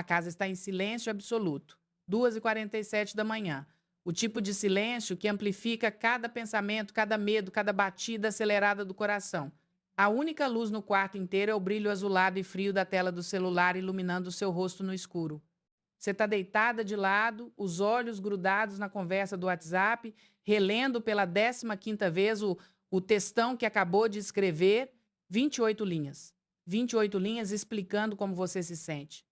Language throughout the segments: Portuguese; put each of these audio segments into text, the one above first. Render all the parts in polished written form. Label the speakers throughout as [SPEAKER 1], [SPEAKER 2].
[SPEAKER 1] A casa está em silêncio absoluto. 2h47 da manhã. O tipo de silêncio que amplifica cada pensamento, cada medo, cada batida acelerada do coração. A única luz no quarto inteiro é o brilho azulado e frio da tela do celular iluminando o seu rosto no escuro. Você está deitada de lado, os olhos grudados na conversa do WhatsApp, relendo pela 15ª vez o textão que acabou de escrever, 28 linhas. 28 linhas explicando como você se sente.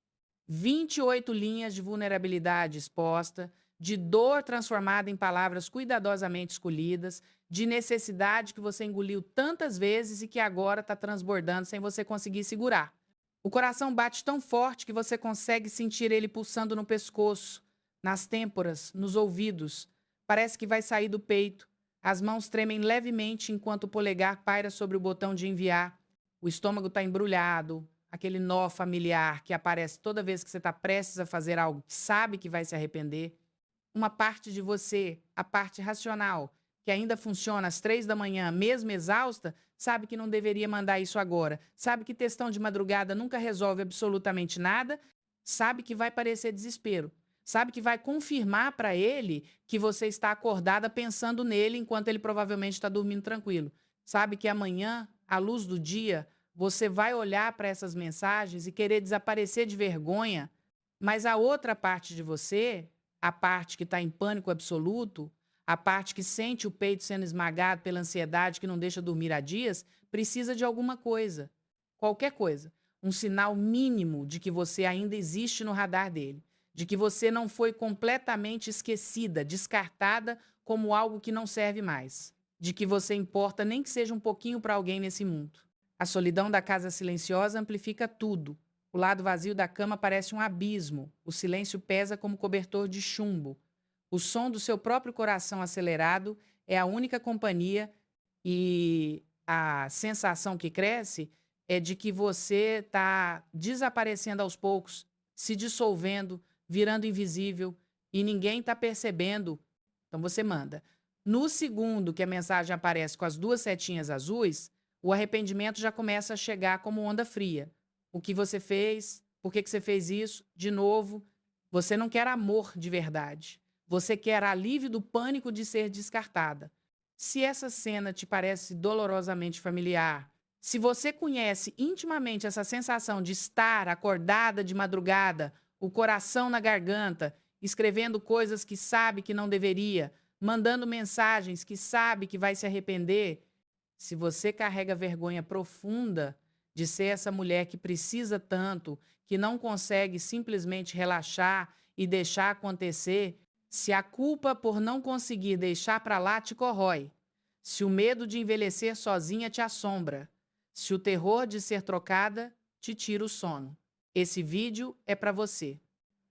[SPEAKER 1] 28 linhas de vulnerabilidade exposta, de dor transformada em palavras cuidadosamente escolhidas, de necessidade que você engoliu tantas vezes e que agora está transbordando sem você conseguir segurar. O coração bate tão forte que você consegue sentir ele pulsando no pescoço, nas têmporas, nos ouvidos. Parece que vai sair do peito. As mãos tremem levemente enquanto o polegar paira sobre o botão de enviar. O estômago está embrulhado, aquele nó familiar que aparece toda vez que você está prestes a fazer algo que sabe que vai se arrepender. Uma parte de você, a parte racional, que ainda funciona às 3 da manhã, mesmo exausta, sabe que não deveria mandar isso agora. Sabe que textão de madrugada nunca resolve absolutamente nada. Sabe que vai parecer desespero. Sabe que vai confirmar para ele que você está acordada pensando nele enquanto ele provavelmente está dormindo tranquilo. Sabe que amanhã, à luz do dia, você vai olhar para essas mensagens e querer desaparecer de vergonha, mas a outra parte de você, a parte que está em pânico absoluto, a parte que sente o peito sendo esmagado pela ansiedade que não deixa dormir há dias, precisa de alguma coisa. Qualquer coisa. Um sinal mínimo de que você ainda existe no radar dele. De que você não foi completamente esquecida, descartada como algo que não serve mais. De que você importa nem que seja um pouquinho para alguém nesse mundo. A solidão da casa silenciosa amplifica tudo. O lado vazio da cama parece um abismo. O silêncio pesa como cobertor de chumbo. O som do seu próprio coração acelerado é a única companhia e a sensação que cresce é de que você está desaparecendo aos poucos, se dissolvendo, virando invisível e ninguém está percebendo. Então você manda. No segundo que a mensagem aparece com as duas setinhas azuis, o arrependimento já começa a chegar como onda fria. O que você fez? Por que você fez isso? De novo, você não quer amor de verdade. Você quer alívio do pânico de ser descartada. Se essa cena te parece dolorosamente familiar, se você conhece intimamente essa sensação de estar acordada de madrugada, o coração na garganta, escrevendo coisas que sabe que não deveria, mandando mensagens que sabe que vai se arrepender, se você carrega vergonha profunda de ser essa mulher que precisa tanto, que não consegue simplesmente relaxar e deixar acontecer, se a culpa por não conseguir deixar para lá te corrói, se o medo de envelhecer sozinha te assombra, se o terror de ser trocada te tira o sono. Esse vídeo é para você,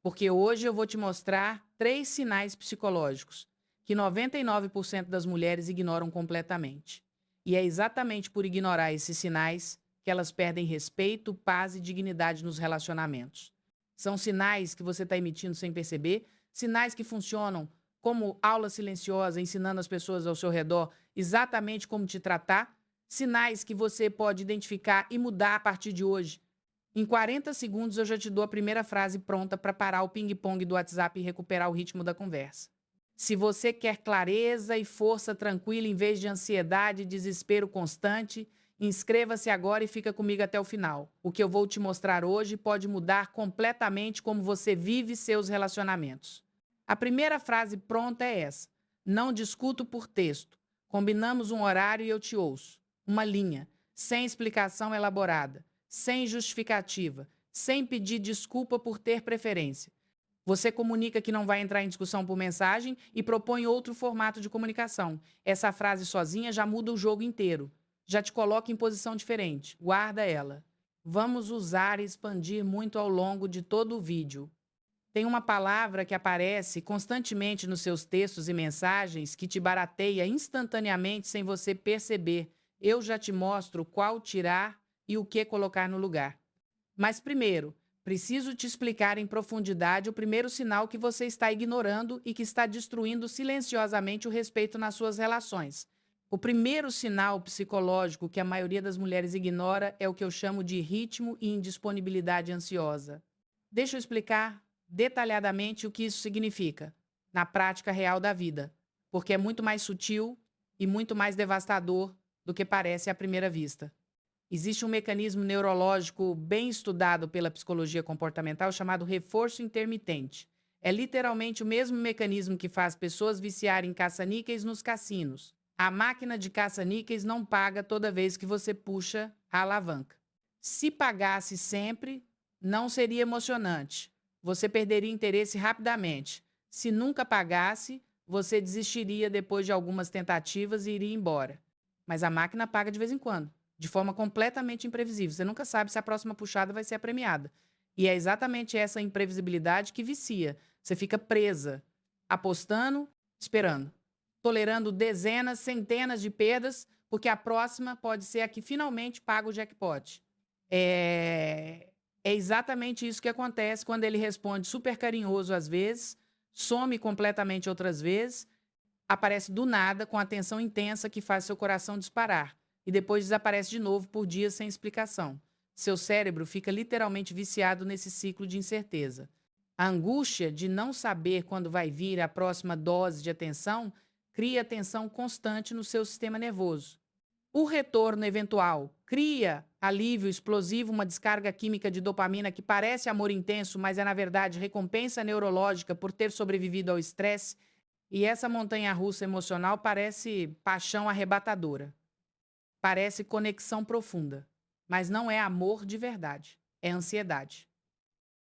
[SPEAKER 1] porque hoje eu vou te mostrar 3 sinais psicológicos que 99% das mulheres ignoram completamente. E é exatamente por ignorar esses sinais que elas perdem respeito, paz e dignidade nos relacionamentos. São sinais que você está emitindo sem perceber, sinais que funcionam como aula silenciosa, ensinando as pessoas ao seu redor exatamente como te tratar, sinais que você pode identificar e mudar a partir de hoje. Em 40 segundos eu já te dou a primeira frase pronta para parar o ping-pong do WhatsApp e recuperar o ritmo da conversa. Se você quer clareza e força tranquila em vez de ansiedade e desespero constante, inscreva-se agora e fica comigo até o final. O que eu vou te mostrar hoje pode mudar completamente como você vive seus relacionamentos. A primeira frase pronta é essa: não discuto por texto. Combinamos um horário e eu te ouço. Uma linha, sem explicação elaborada, sem justificativa, sem pedir desculpa por ter preferência. Você comunica que não vai entrar em discussão por mensagem e propõe outro formato de comunicação. Essa frase sozinha já muda o jogo inteiro. Já te coloca em posição diferente. Guarda ela. Vamos usar e expandir muito ao longo de todo o vídeo. Tem uma palavra que aparece constantemente nos seus textos e mensagens que te barateia instantaneamente sem você perceber. Eu já te mostro qual tirar e o que colocar no lugar. Mas primeiro, preciso te explicar em profundidade o primeiro sinal que você está ignorando e que está destruindo silenciosamente o respeito nas suas relações. O primeiro sinal psicológico que a maioria das mulheres ignora é o que eu chamo de ritmo e indisponibilidade ansiosa. Deixa eu explicar detalhadamente o que isso significa na prática real da vida, porque é muito mais sutil e muito mais devastador do que parece à primeira vista. Existe um mecanismo neurológico bem estudado pela psicologia comportamental chamado reforço intermitente. É literalmente o mesmo mecanismo que faz pessoas viciarem em caça-níqueis nos cassinos. A máquina de caça-níqueis não paga toda vez que você puxa a alavanca. Se pagasse sempre, não seria emocionante. Você perderia interesse rapidamente. Se nunca pagasse, você desistiria depois de algumas tentativas e iria embora. Mas a máquina paga de vez em quando, de forma completamente imprevisível. Você nunca sabe se a próxima puxada vai ser a premiada. E é exatamente essa imprevisibilidade que vicia. Você fica presa, apostando, esperando, tolerando dezenas, centenas de perdas, porque a próxima pode ser a que finalmente paga o jackpot. É, é exatamente isso que acontece quando ele responde super carinhoso às vezes, some completamente outras vezes, aparece do nada com atenção intensa que faz seu coração disparar e depois desaparece de novo por dias sem explicação. Seu cérebro fica literalmente viciado nesse ciclo de incerteza. A angústia de não saber quando vai vir a próxima dose de atenção cria tensão constante no seu sistema nervoso. O retorno eventual cria alívio explosivo, uma descarga química de dopamina que parece amor intenso, mas é, na verdade, recompensa neurológica por ter sobrevivido ao estresse. E essa montanha-russa emocional parece paixão arrebatadora, parece conexão profunda, mas não é amor de verdade, é ansiedade,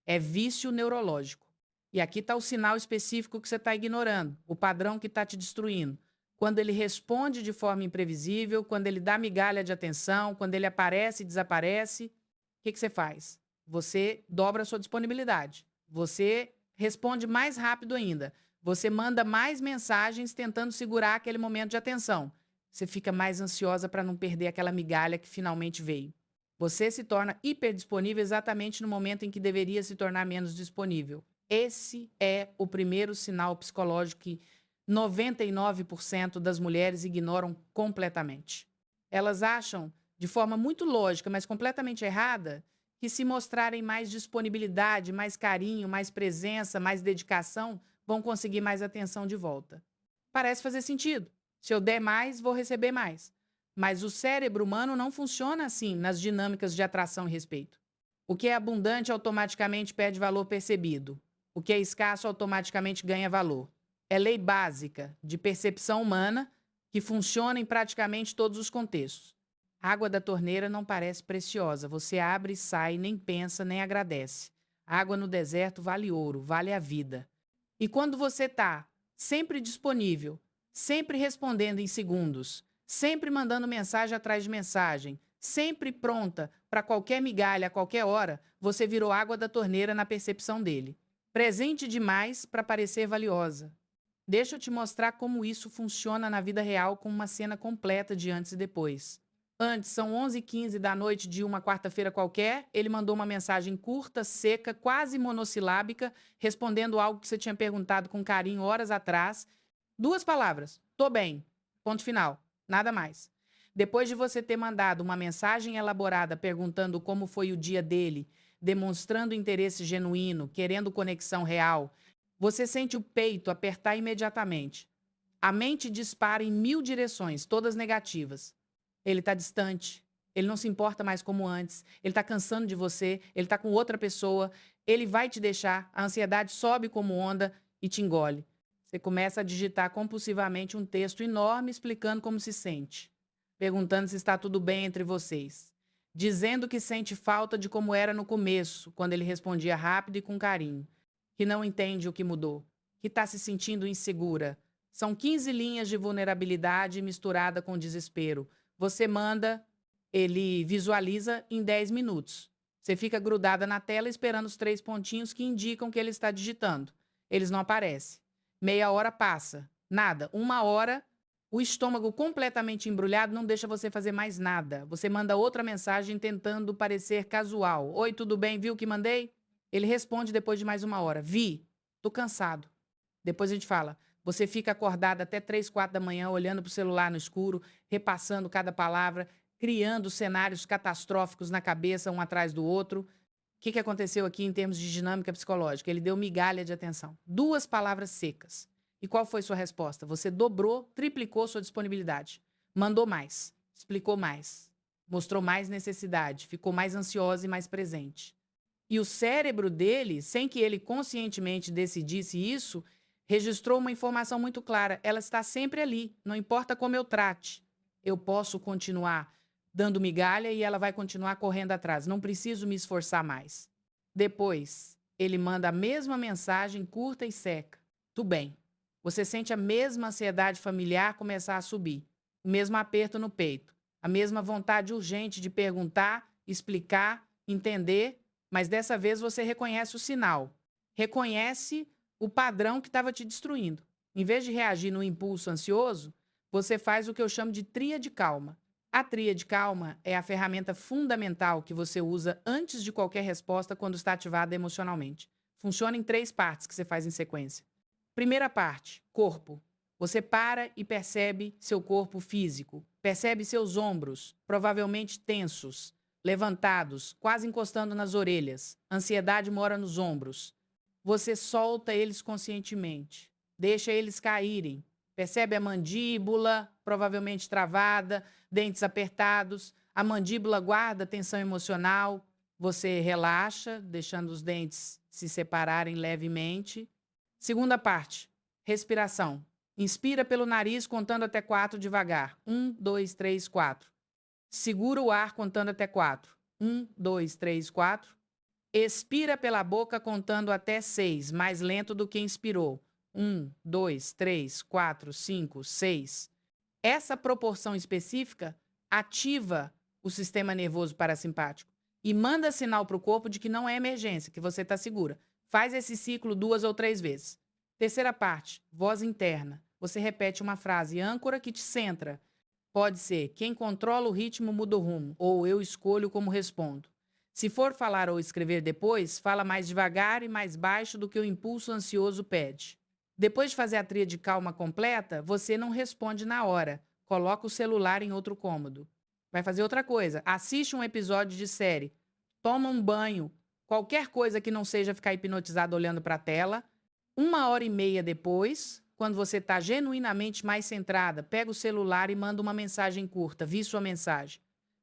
[SPEAKER 1] é vício neurológico. E aqui está o sinal específico que você está ignorando, o padrão que está te destruindo. Quando ele responde de forma imprevisível, quando ele dá migalha de atenção, quando ele aparece e desaparece, o que você faz? Você dobra a sua disponibilidade. Você responde mais rápido ainda. Você manda mais mensagens tentando segurar aquele momento de atenção. Você fica mais ansiosa para não perder aquela migalha que finalmente veio. Você se torna hiperdisponível exatamente no momento em que deveria se tornar menos disponível. Esse é o primeiro sinal psicológico que 99% das mulheres ignoram completamente. Elas acham, de forma muito lógica, mas completamente errada, que se mostrarem mais disponibilidade, mais carinho, mais presença, mais dedicação, vão conseguir mais atenção de volta. Parece fazer sentido. Se eu der mais, vou receber mais. Mas o cérebro humano não funciona assim nas dinâmicas de atração e respeito. O que é abundante automaticamente perde valor percebido. O que é escasso automaticamente ganha valor. É lei básica de percepção humana que funciona em praticamente todos os contextos. A água da torneira não parece preciosa. Você abre e sai, nem pensa, nem agradece. A água no deserto vale ouro, vale a vida. E quando você está sempre disponível, sempre respondendo em segundos, sempre mandando mensagem atrás de mensagem, sempre pronta para qualquer migalha a qualquer hora, você virou água da torneira na percepção dele. Presente demais para parecer valiosa. Deixa eu te mostrar como isso funciona na vida real com uma cena completa de antes e depois. Antes, são 11h15 da noite de uma quarta-feira qualquer, ele mandou uma mensagem curta, seca, quase monossilábica, respondendo algo que você tinha perguntado com carinho horas atrás. 2 palavras: tô bem. Ponto final. Nada mais. Depois de você ter mandado uma mensagem elaborada perguntando como foi o dia dele, demonstrando interesse genuíno, querendo conexão real, você sente o peito apertar imediatamente. A mente dispara em 1000 direções, todas negativas. Ele está distante, ele não se importa mais como antes, ele está cansando de você, ele está com outra pessoa, ele vai te deixar, a ansiedade sobe como onda e te engole. Você começa a digitar compulsivamente um texto enorme explicando como se sente, perguntando se está tudo bem entre vocês, dizendo que sente falta de como era no começo, quando ele respondia rápido e com carinho, que não entende o que mudou, que está se sentindo insegura. São 15 linhas de vulnerabilidade misturada com desespero. Você manda, ele visualiza em 10 minutos. Você fica grudada na tela esperando os 3 pontinhos que indicam que ele está digitando. Eles não aparecem. Meia hora passa. Nada. 1 hora, o estômago completamente embrulhado não deixa você fazer mais nada. Você manda outra mensagem tentando parecer casual. Oi, tudo bem? Viu o que mandei? Ele responde depois de mais 1 hora. Vi. Tô cansado. Depois a gente fala. Você fica acordada até 3, 4 da manhã, olhando para o celular no escuro, repassando cada palavra, criando cenários catastróficos na cabeça, um atrás do outro. que aconteceu aqui em termos de dinâmica psicológica? Ele deu migalha de atenção. 2 palavras secas. E qual foi sua resposta? Você dobrou, triplicou sua disponibilidade. Mandou mais, explicou mais, mostrou mais necessidade, ficou mais ansiosa e mais presente. E o cérebro dele, sem que ele conscientemente decidisse isso, registrou uma informação muito clara. Ela está sempre ali, não importa como eu trate. Eu posso continuar dando migalha e ela vai continuar correndo atrás. Não preciso me esforçar mais. Depois, ele manda a mesma mensagem curta e seca. Tudo bem. Você sente a mesma ansiedade familiar começar a subir, o mesmo aperto no peito, a mesma vontade urgente de perguntar, explicar, entender, mas dessa vez você reconhece o sinal, reconhece o padrão que estava te destruindo. Em vez de reagir no impulso ansioso, você faz o que eu chamo de tríade calma. A tríade calma é a ferramenta fundamental que você usa antes de qualquer resposta quando está ativada emocionalmente. Funciona em 3 partes que você faz em sequência. Primeira parte, corpo. Você para e percebe seu corpo físico. Percebe seus ombros, provavelmente tensos, levantados, quase encostando nas orelhas. Ansiedade mora nos ombros. Você solta eles conscientemente. Deixa eles caírem. Percebe a mandíbula, provavelmente travada, dentes apertados. A mandíbula guarda tensão emocional. Você relaxa, deixando os dentes se separarem levemente. Segunda parte, respiração. Inspira pelo nariz contando até 4 devagar. 1, 2, 3, 4. Segura o ar contando até 4. 1, 2, 3, 4. Expira pela boca contando até 6, mais lento do que inspirou. 1, 2, 3, 4, 5, 6. Essa proporção específica ativa o sistema nervoso parasimpático e manda sinal para o corpo de que não é emergência, que você está segura. Faz esse ciclo 2 ou 3 vezes. Terceira parte, voz interna. Você repete uma frase âncora que te centra. Pode ser, quem controla o ritmo muda o rumo, ou eu escolho como respondo. Se for falar ou escrever depois, fala mais devagar e mais baixo do que o impulso ansioso pede. Depois de fazer a tríade calma completa, você não responde na hora. Coloca o celular em outro cômodo. Vai fazer outra coisa. Assiste um episódio de série. Toma um banho. Qualquer coisa que não seja ficar hipnotizado olhando para a tela. 1h30 depois, quando você está genuinamente mais centrada, pega o celular e manda uma mensagem curta. Vi sua mensagem.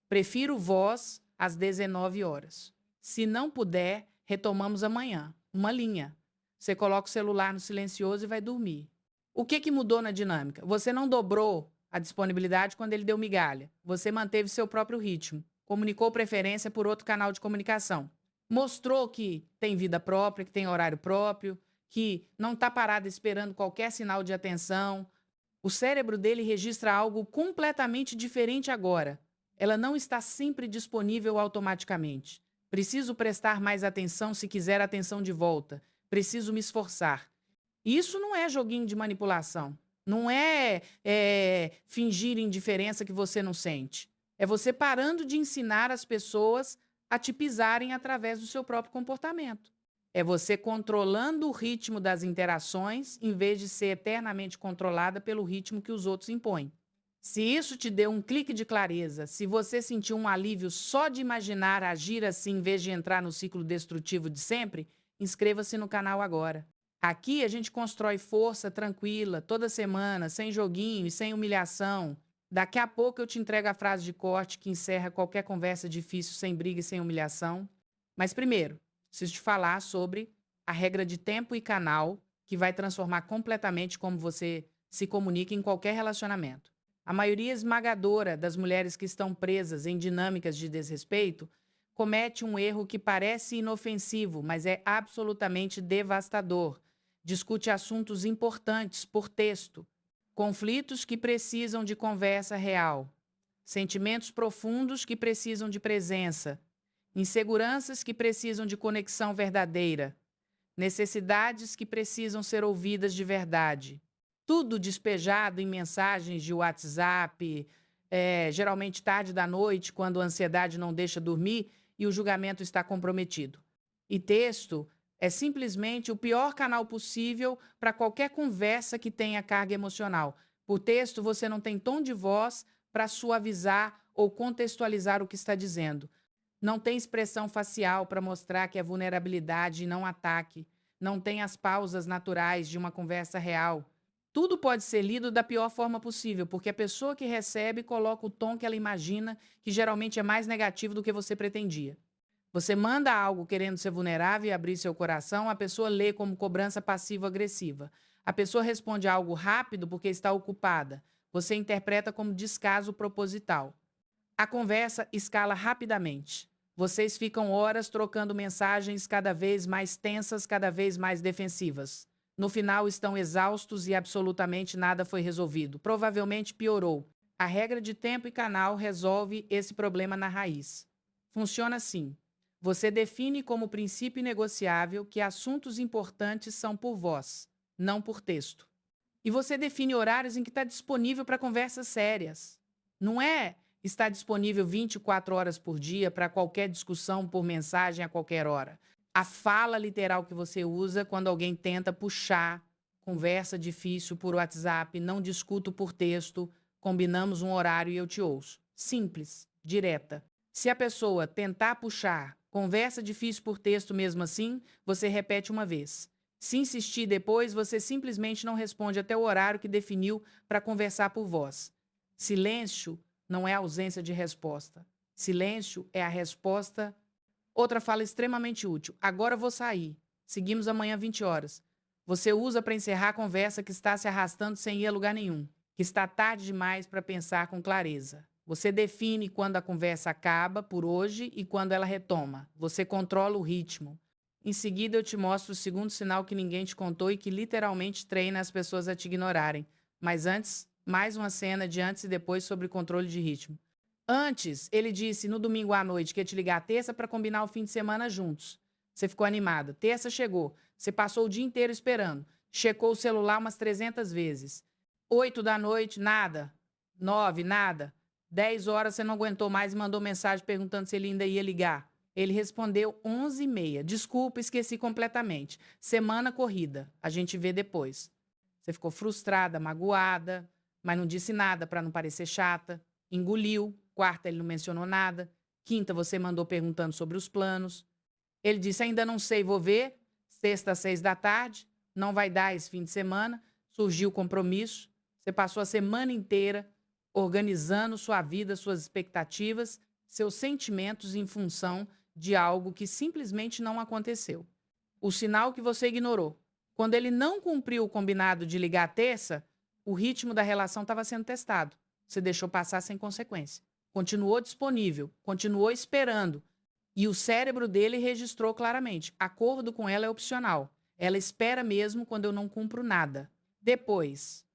[SPEAKER 1] Prefiro voz às 19 horas. Se não puder, retomamos amanhã. Uma linha. Você coloca o celular no silencioso e vai dormir. O que mudou na dinâmica? Você não dobrou a disponibilidade quando ele deu migalha. Você manteve seu próprio ritmo. Comunicou preferência por outro canal de comunicação. Mostrou que tem vida própria, que tem horário próprio, que não está parado esperando qualquer sinal de atenção. O cérebro dele registra algo completamente diferente agora. Ela não está sempre disponível automaticamente. Preciso prestar mais atenção se quiser atenção de volta. Preciso me esforçar. Isso não é joguinho de manipulação. Não é, fingir indiferença que você não sente. É você parando de ensinar as pessoas a te pisarem através do seu próprio comportamento. É você controlando o ritmo das interações em vez de ser eternamente controlada pelo ritmo que os outros impõem. Se isso te deu um clique de clareza, se você sentiu um alívio só de imaginar agir assim em vez de entrar no ciclo destrutivo de sempre, inscreva-se no canal agora. Aqui a gente constrói força tranquila, toda semana, sem joguinho e sem humilhação. Daqui a pouco eu te entrego a frase de corte que encerra qualquer conversa difícil sem briga e sem humilhação. Mas primeiro, preciso te falar sobre a regra de tempo e canal que vai transformar completamente como você se comunica em qualquer relacionamento. A maioria esmagadora das mulheres que estão presas em dinâmicas de desrespeito comete um erro que parece inofensivo, mas é absolutamente devastador. Discute assuntos importantes por texto, conflitos que precisam de conversa real, sentimentos profundos que precisam de presença, inseguranças que precisam de conexão verdadeira, necessidades que precisam ser ouvidas de verdade. Tudo despejado em mensagens de WhatsApp, geralmente tarde da noite, quando a ansiedade não deixa dormir e o julgamento está comprometido. E texto é simplesmente o pior canal possível para qualquer conversa que tenha carga emocional. Por texto, você não tem tom de voz para suavizar ou contextualizar o que está dizendo. Não tem expressão facial para mostrar que é vulnerabilidade e não ataque. Não tem as pausas naturais de uma conversa real. Tudo pode ser lido da pior forma possível, porque a pessoa que recebe coloca o tom que ela imagina, que geralmente é mais negativo do que você pretendia. Você manda algo querendo ser vulnerável e abrir seu coração, a pessoa lê como cobrança passivo-agressiva. A pessoa responde algo rápido porque está ocupada. Você interpreta como descaso proposital. A conversa escala rapidamente. Vocês ficam horas trocando mensagens cada vez mais tensas, cada vez mais defensivas. No final, estão exaustos e absolutamente nada foi resolvido. Provavelmente piorou. A regra de tempo e canal resolve esse problema na raiz. Funciona assim: você define como princípio negociável que assuntos importantes são por voz, não por texto. E você define horários em que está disponível para conversas sérias. Não é estar disponível 24 horas por dia para qualquer discussão por mensagem a qualquer hora. A fala literal que você usa quando alguém tenta puxar conversa difícil por WhatsApp, não discuto por texto, combinamos um horário e eu te ouço. Simples, direta. Se a pessoa tentar puxar conversa difícil por texto mesmo assim, você repete uma vez. Se insistir depois, você simplesmente não responde até o horário que definiu para conversar por voz. Silêncio não é ausência de resposta. Silêncio é a resposta. Outra fala extremamente útil. Agora vou sair. Seguimos amanhã 20 horas. Você usa para encerrar a conversa que está se arrastando sem ir a lugar nenhum, que está tarde demais para pensar com clareza. Você define quando a conversa acaba por hoje e quando ela retoma. Você controla o ritmo. Em seguida, eu te mostro o segundo sinal que ninguém te contou e que literalmente treina as pessoas a te ignorarem. Mas antes, mais uma cena de antes e depois sobre controle de ritmo. Antes, ele disse no domingo à noite que ia te ligar terça para combinar o fim de semana juntos. Você ficou animada. Terça chegou. Você passou o dia inteiro esperando. Checou o celular umas 300 vezes. 8 da noite, nada. 9, nada. 10 horas você não aguentou mais e mandou mensagem perguntando se ele ainda ia ligar. Ele respondeu 11h30. Desculpa, esqueci completamente. Semana corrida. A gente vê depois. Você ficou frustrada, magoada, mas não disse nada para não parecer chata. Engoliu. Quarta, ele não mencionou nada. Quinta, você mandou perguntando sobre os planos. Ele disse: ainda não sei, vou ver. Sexta, às 6 da tarde. Não vai dar esse fim de semana. Surgiu o compromisso. Você passou a semana inteira organizando sua vida, suas expectativas, seus sentimentos em função de algo que simplesmente não aconteceu. O sinal que você ignorou. Quando ele não cumpriu o combinado de ligar terça, o ritmo da relação estava sendo testado. Você deixou passar sem consequência. Continuou disponível, continuou esperando. E o cérebro dele registrou claramente: acordo com ela é opcional. Ela espera mesmo quando eu não cumpro nada. Depois,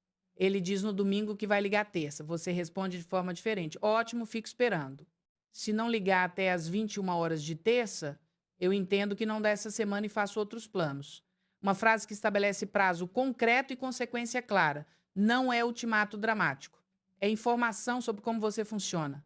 [SPEAKER 1] ele diz no domingo que vai ligar terça. Você responde de forma diferente: ótimo, fico esperando. Se não ligar até às 21 horas de terça, eu entendo que não dá essa semana e faço outros planos. Uma frase que estabelece prazo concreto e consequência clara. Não é ultimato dramático. É informação sobre como você funciona.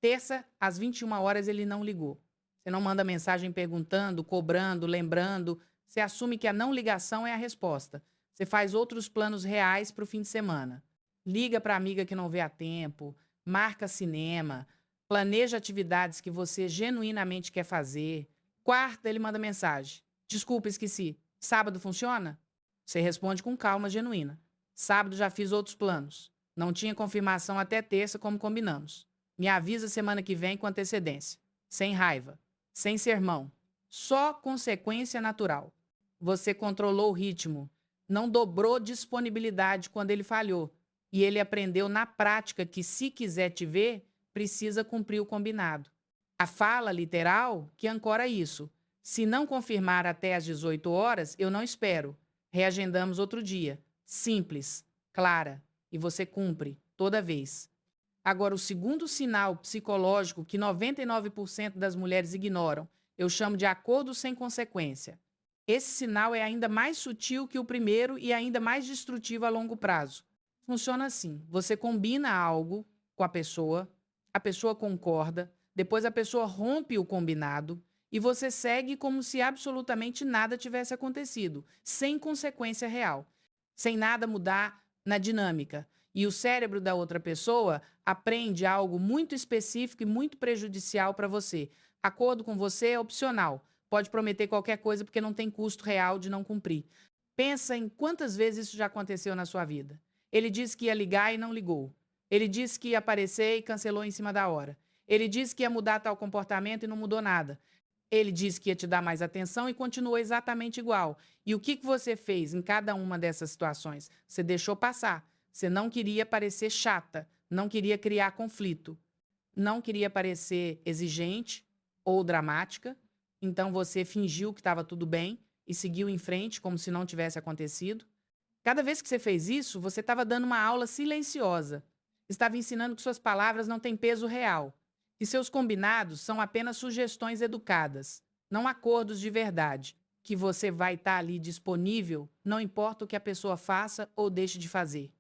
[SPEAKER 1] Terça, às 21 horas, ele não ligou. Você não manda mensagem perguntando, cobrando, lembrando. Você assume que a não ligação é a resposta. Você faz outros planos reais para o fim de semana. Liga para a amiga que não vê a tempo, marca cinema, planeja atividades que você genuinamente quer fazer. Quarta, ele manda mensagem: desculpa, esqueci. Sábado funciona? Você responde com calma genuína: sábado já fiz outros planos. Não tinha confirmação até terça, como combinamos. Me avisa semana que vem com antecedência. Sem raiva, sem sermão. Só consequência natural. Você controlou o ritmo. Não dobrou disponibilidade quando ele falhou. E ele aprendeu na prática que, se quiser te ver, precisa cumprir o combinado. A fala literal que ancora isso. Se não confirmar até às 18 horas, eu não espero. Reagendamos outro dia. Simples, clara. E você cumpre toda vez. Agora, o segundo sinal psicológico que 99% das mulheres ignoram, eu chamo de acordo sem consequência. Esse sinal é ainda mais sutil que o primeiro e ainda mais destrutivo a longo prazo. Funciona assim: você combina algo com a pessoa concorda, depois a pessoa rompe o combinado e você segue como se absolutamente nada tivesse acontecido, sem consequência real, sem nada mudar na dinâmica. E o cérebro da outra pessoa aprende algo muito específico e muito prejudicial para você. Acordo com você é opcional. Pode prometer qualquer coisa porque não tem custo real de não cumprir. Pensa em quantas vezes isso já aconteceu na sua vida. Ele disse que ia ligar e não ligou. Ele disse que ia aparecer e cancelou em cima da hora. Ele disse que ia mudar tal comportamento e não mudou nada. Ele disse que ia te dar mais atenção e continuou exatamente igual. E o que você fez em cada uma dessas situações? Você deixou passar. Você não queria parecer chata, não queria criar conflito, não queria parecer exigente ou dramática. Então você fingiu que estava tudo bem e seguiu em frente como se não tivesse acontecido. Cada vez que você fez isso, você estava dando uma aula silenciosa. Estava ensinando que suas palavras não têm peso real, que seus combinados são apenas sugestões educadas, não acordos de verdade, que você vai estar ali disponível, não importa o que a pessoa faça ou deixe de fazer.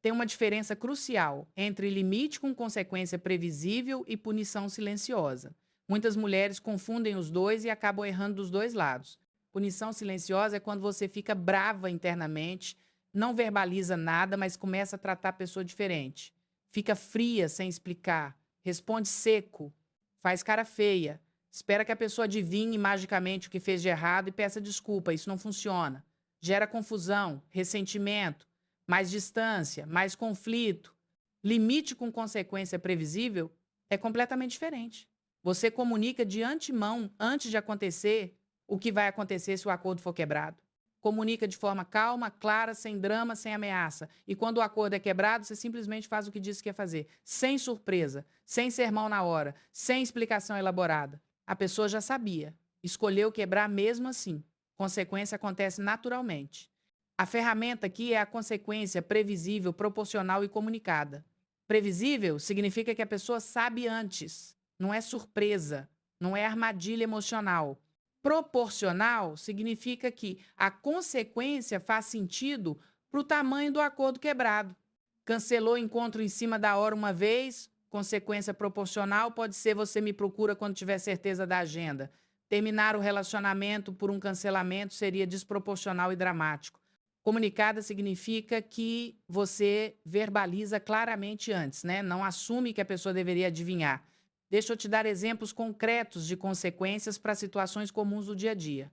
[SPEAKER 1] Tem uma diferença crucial entre limite com consequência previsível e punição silenciosa. Muitas mulheres confundem os dois e acabam errando dos dois lados. Punição silenciosa é quando você fica brava internamente, não verbaliza nada, mas começa a tratar a pessoa diferente. Fica fria sem explicar, responde seco, faz cara feia, espera que a pessoa adivinhe magicamente o que fez de errado e peça desculpa. Isso não funciona. Gera confusão, ressentimento, mais distância, mais conflito. Limite com consequência previsível é completamente diferente. Você comunica de antemão, antes de acontecer, o que vai acontecer se o acordo for quebrado. Comunica de forma calma, clara, sem drama, sem ameaça. E quando o acordo é quebrado, você simplesmente faz o que disse que ia fazer. Sem surpresa, sem sermão na hora, sem explicação elaborada. A pessoa já sabia. Escolheu quebrar mesmo assim. Consequência acontece naturalmente. A ferramenta aqui é a consequência previsível, proporcional e comunicada. Previsível significa que a pessoa sabe antes. Não é surpresa. Não é armadilha emocional. Proporcional significa que a consequência faz sentido para o tamanho do acordo quebrado. Cancelou o encontro em cima da hora uma vez, consequência proporcional pode ser você me procura quando tiver certeza da agenda. Terminar o relacionamento por um cancelamento seria desproporcional e dramático. Comunicada significa que você verbaliza claramente antes, né? Não assume que a pessoa deveria adivinhar. Deixa eu te dar exemplos concretos de consequências para situações comuns do dia a dia.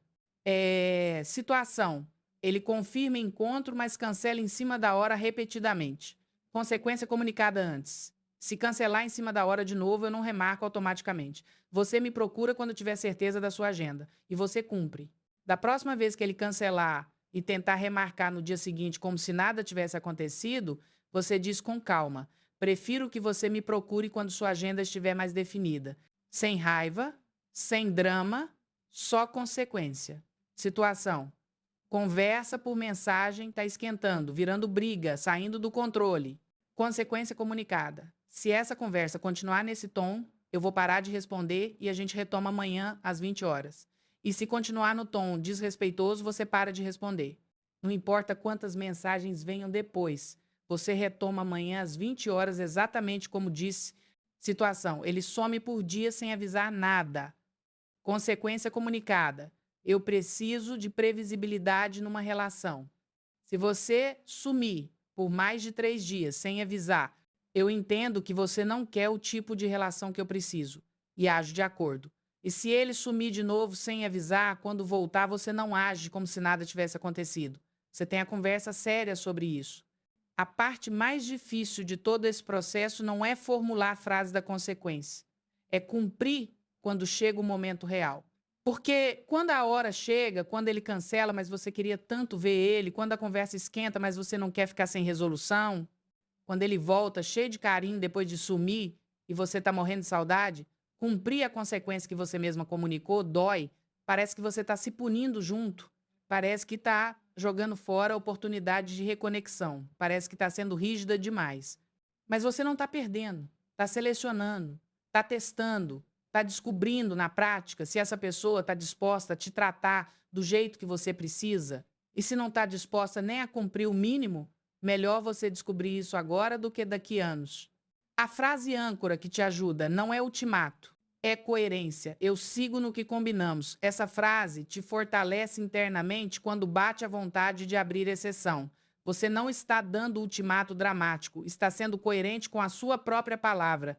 [SPEAKER 1] Situação. Ele confirma encontro, mas cancela em cima da hora repetidamente. Consequência comunicada antes. Se cancelar em cima da hora de novo, eu não remarco automaticamente. Você me procura quando tiver certeza da sua agenda. E você cumpre. Da próxima vez que ele cancelar e tentar remarcar no dia seguinte como se nada tivesse acontecido, você diz com calma: prefiro que você me procure quando sua agenda estiver mais definida. Sem raiva, sem drama, só consequência. Situação. Conversa por mensagem está esquentando, virando briga, saindo do controle. Consequência comunicada. Se essa conversa continuar nesse tom, eu vou parar de responder e a gente retoma amanhã às 20 horas. E se continuar no tom desrespeitoso, você para de responder. Não importa quantas mensagens venham depois. Você retoma amanhã às 20 horas, exatamente como disse. Situação. Ele some por dia sem avisar nada. Consequência comunicada. Eu preciso de previsibilidade numa relação. Se você sumir por mais de 3 dias sem avisar, eu entendo que você não quer o tipo de relação que eu preciso e ajo de acordo. E se ele sumir de novo sem avisar, quando voltar, você não age como se nada tivesse acontecido. Você tem a conversa séria sobre isso. A parte mais difícil de todo esse processo não é formular a frase da consequência. É cumprir quando chega o momento real. Porque quando a hora chega, quando ele cancela, mas você queria tanto ver ele, quando a conversa esquenta, mas você não quer ficar sem resolução, quando ele volta cheio de carinho depois de sumir e você está morrendo de saudade, cumprir a consequência que você mesma comunicou dói. Parece que você está se punindo junto. Parece que está jogando fora a oportunidade de reconexão. Parece que está sendo rígida demais. Mas você não está perdendo. Está selecionando, está testando, está descobrindo na prática se essa pessoa está disposta a te tratar do jeito que você precisa. E se não está disposta nem a cumprir o mínimo, melhor você descobrir isso agora do que daqui a anos. A frase âncora que te ajuda não é ultimato, é coerência. Eu sigo no que combinamos. Essa frase te fortalece internamente quando bate a vontade de abrir exceção. Você não está dando ultimato dramático, está sendo coerente com a sua própria palavra.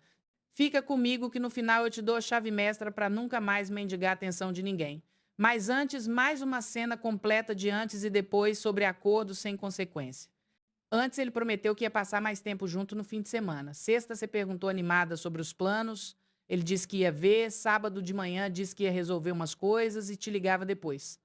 [SPEAKER 1] Fica comigo que no final eu te dou a chave mestra para nunca mais mendigar a atenção de ninguém. Mas antes, mais uma cena completa de antes e depois sobre acordo sem consequência. Antes ele prometeu que ia passar mais tempo junto no fim de semana. Sexta você perguntou animada sobre os planos. Ele disse que ia ver. Sábado de manhã disse que ia resolver umas coisas e te ligava depois.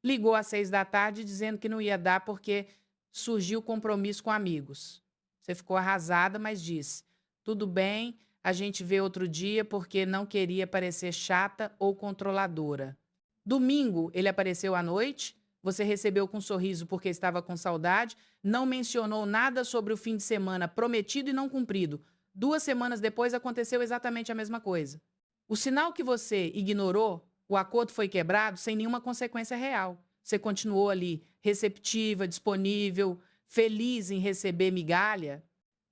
[SPEAKER 1] Ligou às 6 da tarde dizendo que não ia dar porque surgiu compromisso com amigos. Você ficou arrasada, mas disse: tudo bem, a gente vê outro dia porque não queria parecer chata ou controladora. Domingo ele apareceu à noite, você recebeu com um sorriso porque estava com saudade, não mencionou nada sobre o fim de semana prometido e não cumprido. 2 semanas depois aconteceu exatamente a mesma coisa. O sinal que você ignorou, o acordo foi quebrado sem nenhuma consequência real. Você continuou ali, receptiva, disponível, feliz em receber migalha,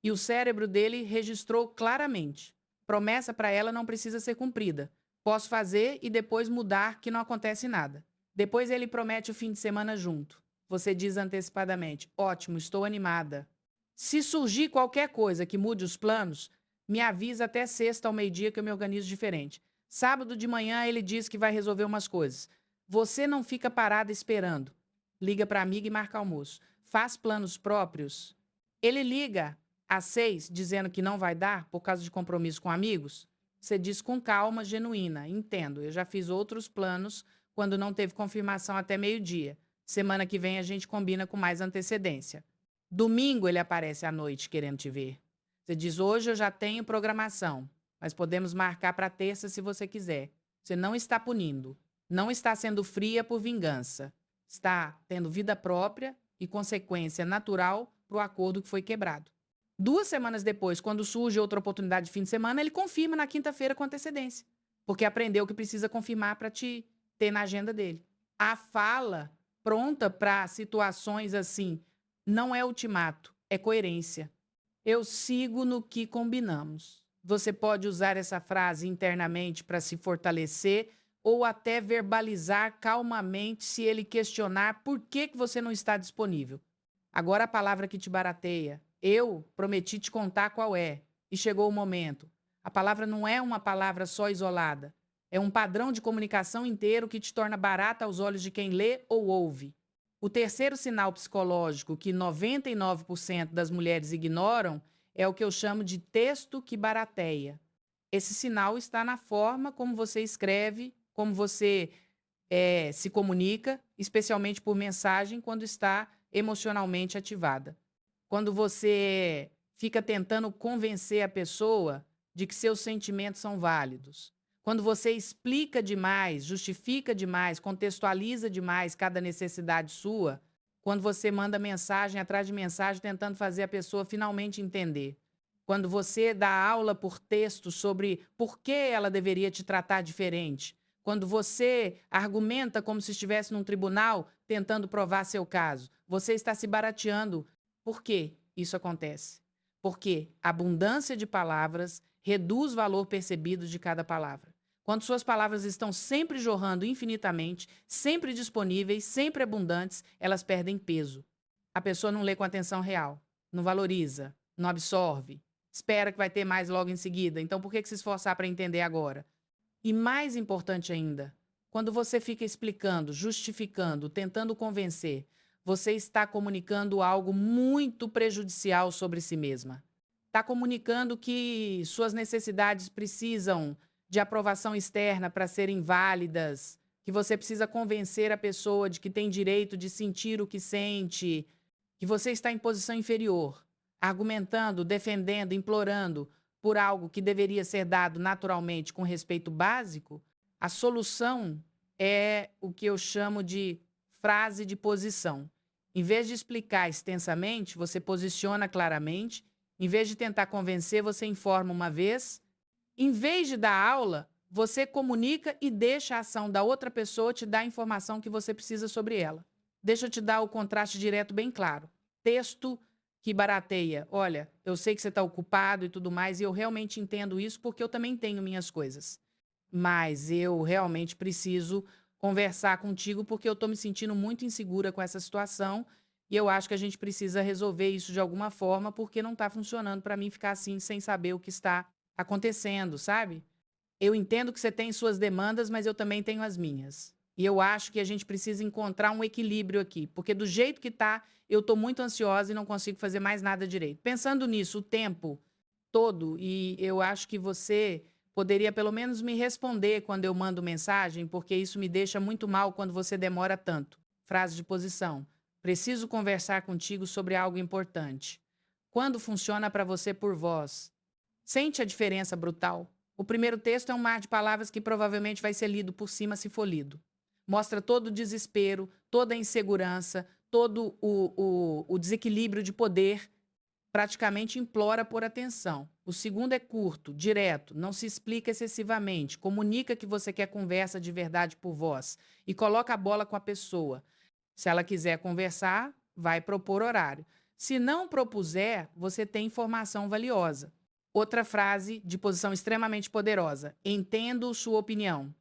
[SPEAKER 1] e o cérebro dele registrou claramente. Promessa para ela não precisa ser cumprida. Posso fazer e depois mudar que não acontece nada. Depois ele promete o fim de semana junto. Você diz antecipadamente: ótimo, estou animada. Se surgir qualquer coisa que mude os planos, me avisa até sexta ao meio-dia que eu me organizo diferente. Sábado de manhã ele diz que vai resolver umas coisas. Você não fica parada esperando. Liga para a amiga e marca almoço. Faz planos próprios. Ele liga às 6 dizendo que não vai dar por causa de compromisso com amigos. Você diz com calma, genuína. Entendo, eu já fiz outros planos quando não teve confirmação até meio-dia. Semana que vem a gente combina com mais antecedência. Domingo ele aparece à noite querendo te ver. Você diz: hoje eu já tenho programação, mas podemos marcar para terça se você quiser. Você não está punindo, não está sendo fria por vingança. Está tendo vida própria e consequência natural para o acordo que foi quebrado. 2 semanas depois, quando surge outra oportunidade de fim de semana, ele confirma na quinta-feira com antecedência, porque aprendeu que precisa confirmar para te ter na agenda dele. A fala pronta para situações assim não é ultimato, é coerência. Eu sigo no que combinamos. Você pode usar essa frase internamente para se fortalecer ou até verbalizar calmamente se ele questionar por que você não está disponível. Agora a palavra que te barateia. Eu prometi te contar qual é, e chegou o momento. A palavra não é uma palavra só isolada. É um padrão de comunicação inteiro que te torna barata aos olhos de quem lê ou ouve. O terceiro sinal psicológico que 99% das mulheres ignoram é o que eu chamo de texto que barateia. Esse sinal está na forma como você escreve, como você se comunica, especialmente por mensagem, quando está emocionalmente ativada. Quando você fica tentando convencer a pessoa de que seus sentimentos são válidos. Quando você explica demais, justifica demais, contextualiza demais cada necessidade sua, quando você manda mensagem atrás de mensagem tentando fazer a pessoa finalmente entender. Quando você dá aula por texto sobre por que ela deveria te tratar diferente. Quando você argumenta como se estivesse num tribunal tentando provar seu caso. Você está se barateando. Por que isso acontece? Porque a abundância de palavras reduz o valor percebido de cada palavra. Quando suas palavras estão sempre jorrando infinitamente, sempre disponíveis, sempre abundantes, elas perdem peso. A pessoa não lê com atenção real, não valoriza, não absorve, espera que vai ter mais logo em seguida. Então, por que se esforçar para entender agora? E mais importante ainda, quando você fica explicando, justificando, tentando convencer, você está comunicando algo muito prejudicial sobre si mesma. Está comunicando que suas necessidades precisam de aprovação externa para serem válidas, que você precisa convencer a pessoa de que tem direito de sentir o que sente, que você está em posição inferior, argumentando, defendendo, implorando por algo que deveria ser dado naturalmente com respeito básico. A solução é o que eu chamo de frase de posição. Em vez de explicar extensamente, você posiciona claramente. Em vez de tentar convencer, você informa uma vez. Em vez de dar aula, você comunica e deixa a ação da outra pessoa te dar a informação que você precisa sobre ela. Deixa eu te dar o contraste direto bem claro. Texto que barateia. Olha, eu sei que você está ocupado e tudo mais, e eu realmente entendo isso porque eu também tenho minhas coisas. Mas eu realmente preciso conversar contigo porque eu estou me sentindo muito insegura com essa situação e eu acho que a gente precisa resolver isso de alguma forma porque não está funcionando para mim ficar assim sem saber o que está acontecendo, sabe? Eu entendo que você tem suas demandas, mas eu também tenho as minhas. E eu acho que a gente precisa encontrar um equilíbrio aqui, porque do jeito que tá, eu tô muito ansiosa e não consigo fazer mais nada direito. Pensando nisso o tempo todo, e eu acho que você poderia pelo menos me responder quando eu mando mensagem, porque isso me deixa muito mal quando você demora tanto. Frase de posição: preciso conversar contigo sobre algo importante. Quando funciona para você por voz? Sente a diferença brutal? O primeiro texto é um mar de palavras que provavelmente vai ser lido por cima se for lido. Mostra todo o desespero, toda a insegurança, todo o desequilíbrio de poder, praticamente implora por atenção. O segundo é curto, direto, não se explica excessivamente, comunica que você quer conversa de verdade por voz e coloca a bola com a pessoa. Se ela quiser conversar, vai propor horário. Se não propuser, você tem informação valiosa. Outra frase de posição extremamente poderosa: entendo sua opinião.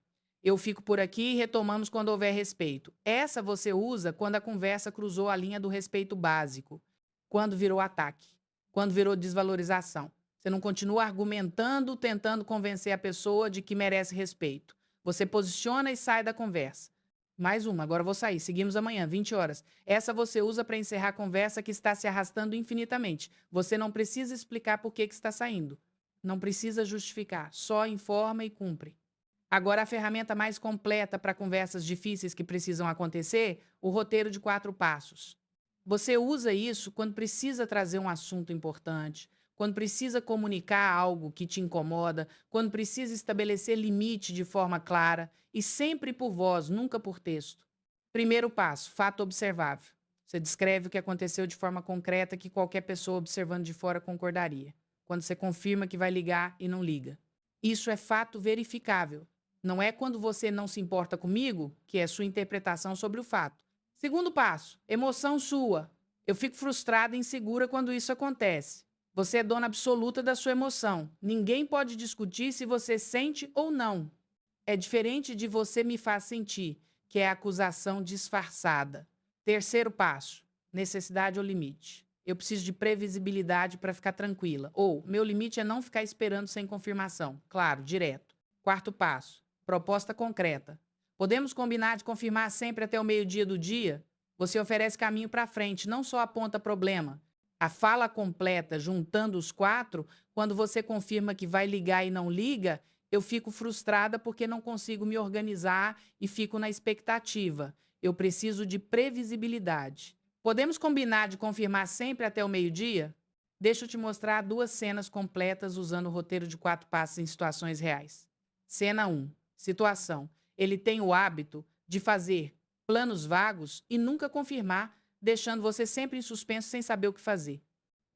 [SPEAKER 1] Eu fico por aqui e retomamos quando houver respeito. Essa você usa quando a conversa cruzou a linha do respeito básico, quando virou ataque, quando virou desvalorização. Você não continua argumentando, tentando convencer a pessoa de que merece respeito. Você posiciona e sai da conversa. Mais uma, agora eu vou sair. Seguimos amanhã, 20 horas. Essa você usa para encerrar a conversa que está se arrastando infinitamente. Você não precisa explicar por que está saindo. Não precisa justificar. Só informa e cumpre. Agora, a ferramenta mais completa para conversas difíceis que precisam acontecer, o roteiro de 4 passos. Você usa isso quando precisa trazer um assunto importante, quando precisa comunicar algo que te incomoda, quando precisa estabelecer limite de forma clara e sempre por voz, nunca por texto. Primeiro passo, fato observável. Você descreve o que aconteceu de forma concreta que qualquer pessoa observando de fora concordaria. Quando você confirma que vai ligar e não liga. Isso é fato verificável. Não é quando você não se importa comigo, que é sua interpretação sobre o fato. Segundo passo, emoção sua. Eu fico frustrada e insegura quando isso acontece. Você é dona absoluta da sua emoção. Ninguém pode discutir se você sente ou não. É diferente de você me faz sentir, que é a acusação disfarçada. Terceiro passo, necessidade ou limite. Eu preciso de previsibilidade para ficar tranquila. Ou, meu limite é não ficar esperando sem confirmação. Claro, direto. Quarto passo, proposta concreta. Podemos combinar de confirmar sempre até o meio-dia do dia? Você oferece caminho para frente, não só aponta problema. A fala completa, juntando os 4, quando você confirma que vai ligar e não liga, eu fico frustrada porque não consigo me organizar e fico na expectativa. Eu preciso de previsibilidade. Podemos combinar de confirmar sempre até o meio-dia? Deixa eu te mostrar 2 cenas completas usando o roteiro de 4 passos em situações reais. Cena 1. Situação. Ele tem o hábito de fazer planos vagos e nunca confirmar, deixando você sempre em suspenso sem saber o que fazer.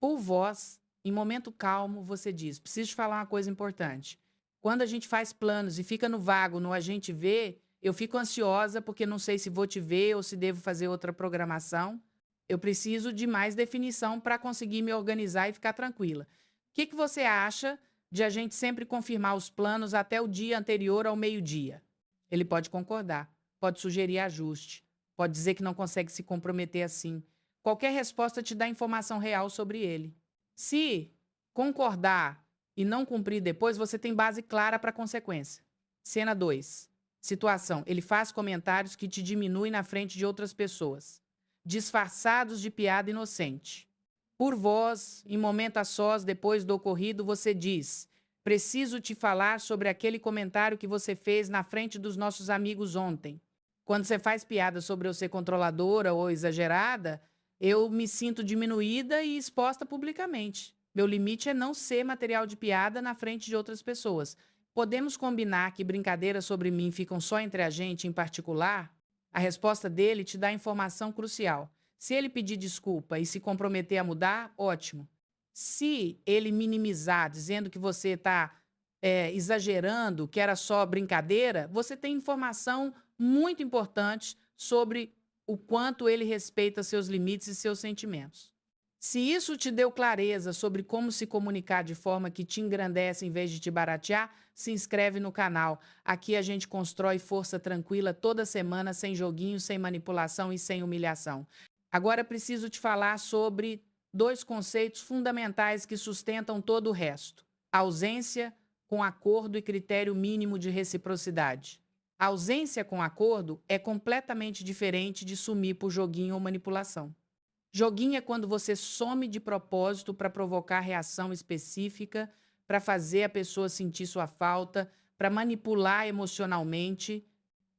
[SPEAKER 1] Por voz, em momento calmo, você diz: preciso te falar uma coisa importante. Quando a gente faz planos e fica no vago, no a gente vê, eu fico ansiosa porque não sei se vou te ver ou se devo fazer outra programação. Eu preciso de mais definição para conseguir me organizar e ficar tranquila. O que você acha de a gente sempre confirmar os planos até o dia anterior ao meio-dia? Ele pode concordar, pode sugerir ajuste, pode dizer que não consegue se comprometer assim. Qualquer resposta te dá informação real sobre ele. Se concordar e não cumprir depois, você tem base clara para a consequência. Cena 2. Situação. Ele faz comentários que te diminuem na frente de outras pessoas, disfarçados de piada inocente. Por voz, em momento a sós, depois do ocorrido, você diz: preciso te falar sobre aquele comentário que você fez na frente dos nossos amigos ontem. Quando você faz piada sobre eu ser controladora ou exagerada, eu me sinto diminuída e exposta publicamente. Meu limite é não ser material de piada na frente de outras pessoas. Podemos combinar que brincadeiras sobre mim ficam só entre a gente em particular? A resposta dele te dá informação crucial. Se ele pedir desculpa e se comprometer a mudar, ótimo. Se ele minimizar, dizendo que você está exagerando, que era só brincadeira, você tem informação muito importante sobre o quanto ele respeita seus limites e seus sentimentos. Se isso te deu clareza sobre como se comunicar de forma que te engrandece em vez de te baratear, se inscreve no canal. Aqui a gente constrói força tranquila toda semana, sem joguinho, sem manipulação e sem humilhação. Agora preciso te falar sobre 2 conceitos fundamentais que sustentam todo o resto. Ausência com acordo e critério mínimo de reciprocidade. Ausência com acordo é completamente diferente de sumir por joguinho ou manipulação. Joguinho é quando você some de propósito para provocar reação específica, para fazer a pessoa sentir sua falta, para manipular emocionalmente.